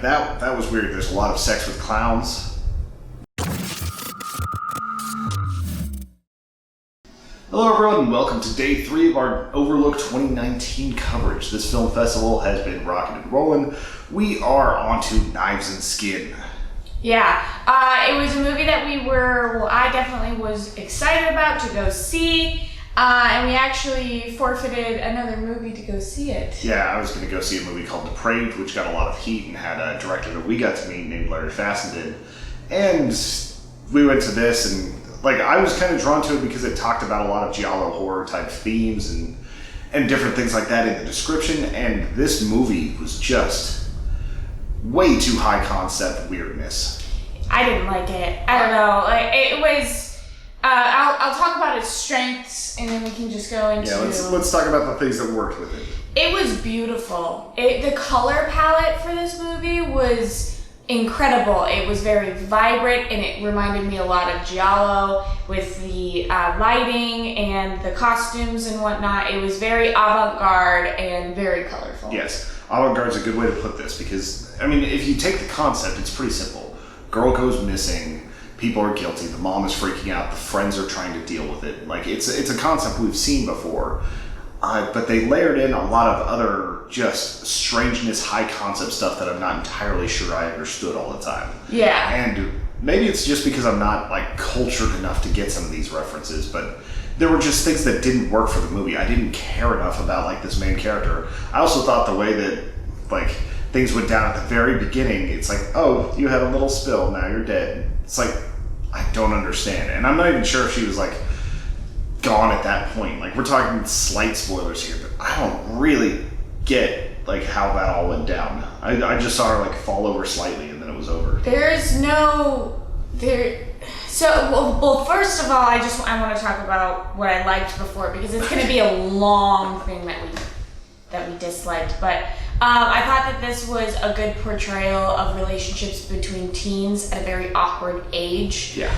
That was weird. There's a lot of sex with clowns. Hello everyone and welcome to day 3 of our Overlook 2019 coverage. This film festival has been rocking and rolling. We are on to Knives and Skin. Yeah, it was a movie that I definitely was excited about to go see. And we actually forfeited another movie to go see it. Yeah, I was going to go see a movie called Depraved, which got a lot of heat and had a director that we got to meet named Larry Fassenden. And we went to this, and I was kind of drawn to it because it talked about a lot of giallo horror type themes and different things like that in the description. And this movie was just way too high concept weirdness. I didn't like it. I don't know. It was. I'll talk about its strengths, and then we can just go into. Yeah, let's talk about the things that worked with it. It was beautiful. The color palette for this movie was incredible. It was very vibrant, and it reminded me a lot of giallo with the lighting and the costumes and whatnot. It was very avant-garde and very colorful. Yes, avant-garde is a good way to put this because, I mean, if you take the concept, it's pretty simple. Girl goes missing. People are guilty. The mom is freaking out. The friends are trying to deal with it. It's a concept we've seen before, but they layered in a lot of other just strangeness, high concept stuff that I'm not entirely sure I understood all the time. Yeah. And maybe it's just because I'm not cultured enough to get some of these references, but there were just things that didn't work for the movie. I didn't care enough about this main character. I also thought the way that things went down at the very beginning, it's oh, you had a little spill, now you're dead. It's I don't understand. And I'm not even sure if she was gone at that point. We're talking slight spoilers here, but I don't really get how that all went down. I just saw her fall over slightly and then it was over. Well, first of all, I want to talk about what I liked before because it's going to be a long thing that we disliked, but I thought that this was a good portrayal of relationships between teens at a very awkward age. Yeah.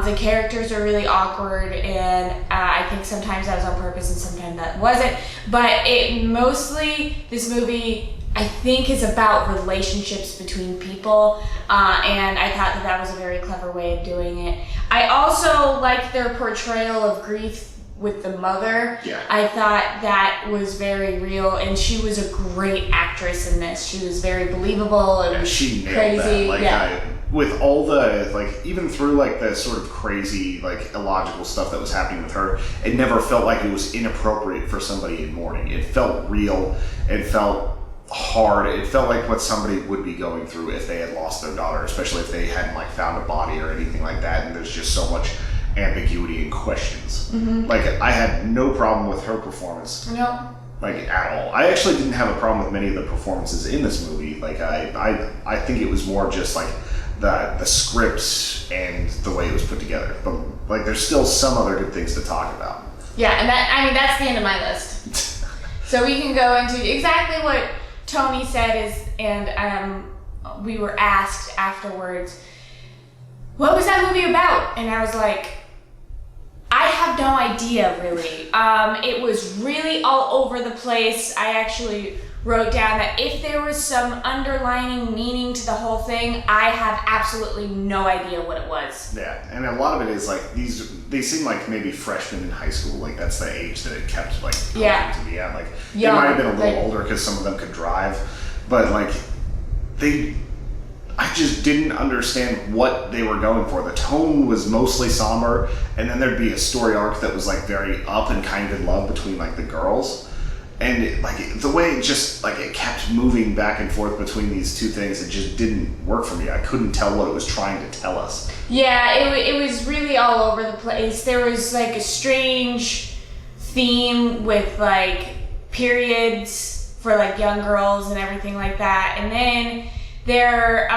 The characters are really awkward, and I think sometimes that was on purpose and sometimes that wasn't. But this movie, I think, is about relationships between people, and I thought that was a very clever way of doing it. I also liked their portrayal of grief with the mother. Yeah. I thought that was very real, and she was a great actress in this. She was very believable and she nailed crazy. That. With all the even through the sort of crazy illogical stuff that was happening with her, it never felt like it was inappropriate for somebody in mourning. It felt real. It felt hard. It felt like what somebody would be going through if they had lost their daughter, especially if they hadn't found a body or anything like that. And there's just so much ambiguity and questions. Mm-hmm. I had no problem with her performance. No. At all. I actually didn't have a problem with many of the performances in this movie. I think it was more just the script and the way it was put together. But there's still some other good things to talk about. Yeah, and that's the end of my list. So we can go into exactly what Tony said and we were asked afterwards, what was that movie about? And I was I have no idea, really. It was really all over the place. I actually wrote down that if there was some underlining meaning to the whole thing, I have absolutely no idea what it was. Yeah, and a lot of it is they seem like maybe freshmen in high school. That's the age that it kept to be at. They might have been a little older because some of them could drive, but I just didn't understand what they were going for. The tone was mostly somber, and then there'd be a story arc that was very up and kind of in love between the girls. And the way it just it kept moving back and forth between these two things, it just didn't work for me. I couldn't tell what it was trying to tell us. Yeah, it was really all over the place. There was a strange theme with periods for young girls and everything like that, and then they're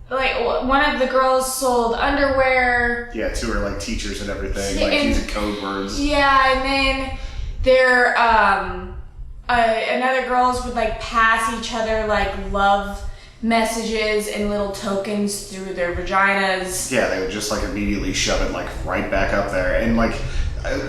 one of the girls sold underwear. Yeah, to her teachers and everything, using code words. Yeah, and then there another girls would pass each other love messages and little tokens through their vaginas. Yeah, they would just immediately shove it right back up there, and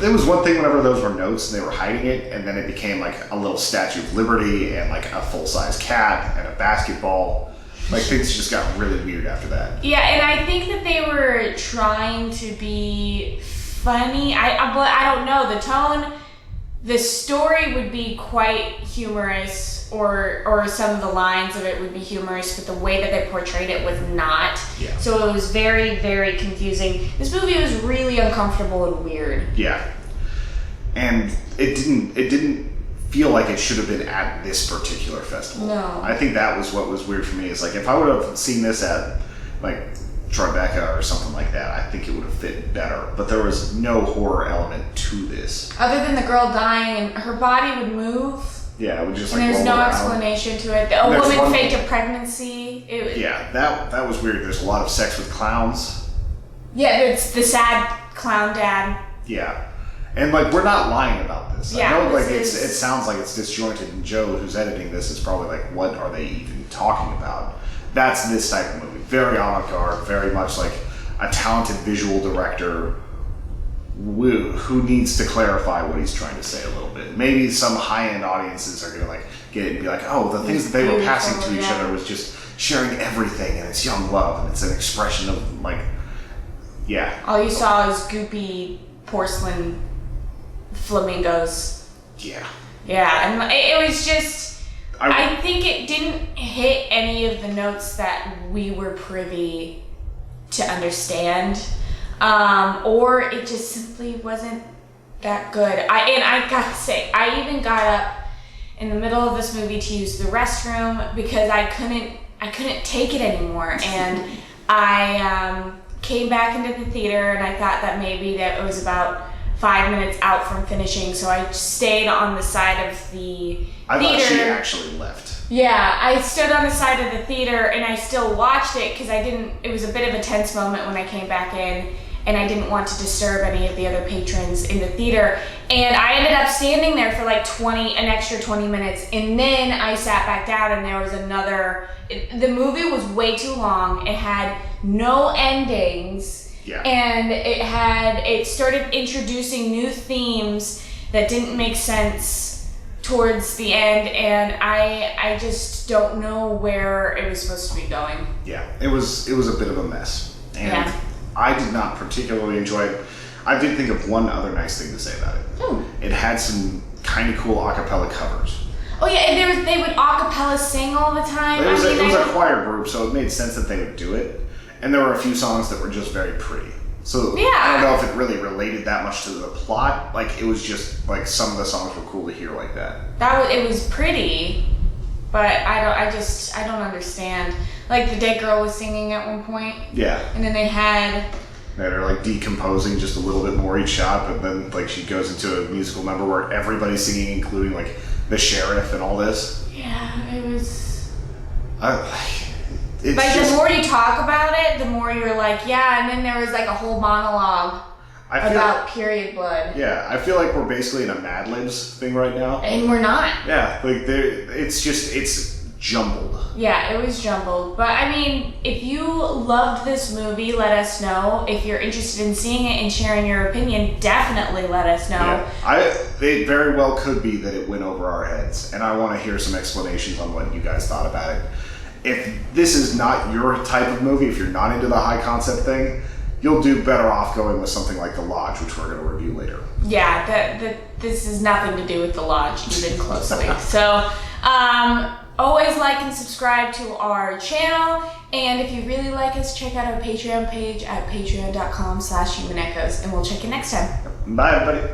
There was one thing whenever those were notes and they were hiding it, and then it became like a little Statue of Liberty and like a full-size cat and a basketball. Like things just got really weird after that. Yeah, and I think that they were trying to be funny. I don't know. The tone, the story would be quite humorous, or some of the lines of it would be humorous, but the way that they portrayed it was not. Yeah. So it was very, very confusing. This movie was really uncomfortable and weird. Yeah. And it didn't feel like it should have been at this particular festival. No. I think that was what was weird for me. Is like if I would have seen this at like Tribeca or something like that, I think it would have fit better. But there was no horror element to this. Other than the girl dying and her body would move. Yeah, it would just And like there's roll no around. explanation to it. A There's woman one- faked a pregnancy. Yeah, that was weird. There's a lot of sex with clowns. Yeah, it's the sad clown dad. Yeah. And like we're not lying about this. Yeah, I know like this it is- sounds like it's disjointed, and Joe, who's editing this, is probably like, what are they even talking about? That's this type of movie. Very avant-garde, very much like a talented visual director who needs to clarify what he's trying to say a little bit. Maybe some high-end audiences are gonna like get it and be like, oh, the things that they were passing to each Beautiful, yeah. other was just sharing everything, and it's young love, and it's an expression of like, yeah. All you saw is goopy porcelain flamingos. Yeah. Yeah, and it was just, I think it didn't hit any of the notes that we were privy to understand, or it just simply wasn't that good. I gotta say, I even got up in the middle of this movie to use the restroom because I couldn't take it anymore, and I came back into the theater, and I thought that maybe that it was about 5 minutes out from finishing, so I stayed on the side of the I theater. thought she actually left. Yeah, I stood on the side of the theater and I still watched it because it was a bit of a tense moment when I came back in, and I didn't want to disturb any of the other patrons in the theater. And I ended up standing there for like an extra 20 minutes, and then I sat back down, and there was the movie was way too long. It had no endings. Yeah. And it started introducing new themes that didn't make sense towards the end, and I just don't know where it was supposed to be going. Yeah, it was a bit of a mess, and Yeah. I did not particularly enjoy it. I did think of one other nice thing to say about it. Ooh. It had some kind of cool a cappella covers. Oh yeah, and they would a cappella sing all the time. It was I a choir group, so it made sense that they would do it. And there were a few songs that were just very pretty. So Yeah. I don't know if it really related that much to the plot. Like it was just like some of the songs were cool to hear like that. it was pretty, but I don't understand. Like the dead girl was singing at one point, Yeah. and then they had That are like decomposing just a little bit more each shot, but then like she goes into a musical number where everybody's singing, including like the sheriff and all this. it was. It's Like just, the more you talk about it, the more you're like, yeah. And then there was like a whole monologue I feel about period blood, yeah, I feel like we're basically in a Mad Libs thing right now. and we're not. Yeah, like it's jumbled. Yeah, it was jumbled. But I mean, if you loved this movie, let us know. If you're interested in seeing it and sharing your opinion, definitely let us know. Yeah, it very well could be that it went over our heads, and I want to hear some explanations on what you guys thought about it. If this is not your type of movie, if you're not into the high concept thing, you'll do better off going with something like The Lodge, which we're going to review later. Yeah, this has nothing to do with The Lodge even closely. So, always like and subscribe to our channel. And if you really like us, check out our Patreon page at patreon.com/humanechoes. And we'll check you next time. Bye, everybody.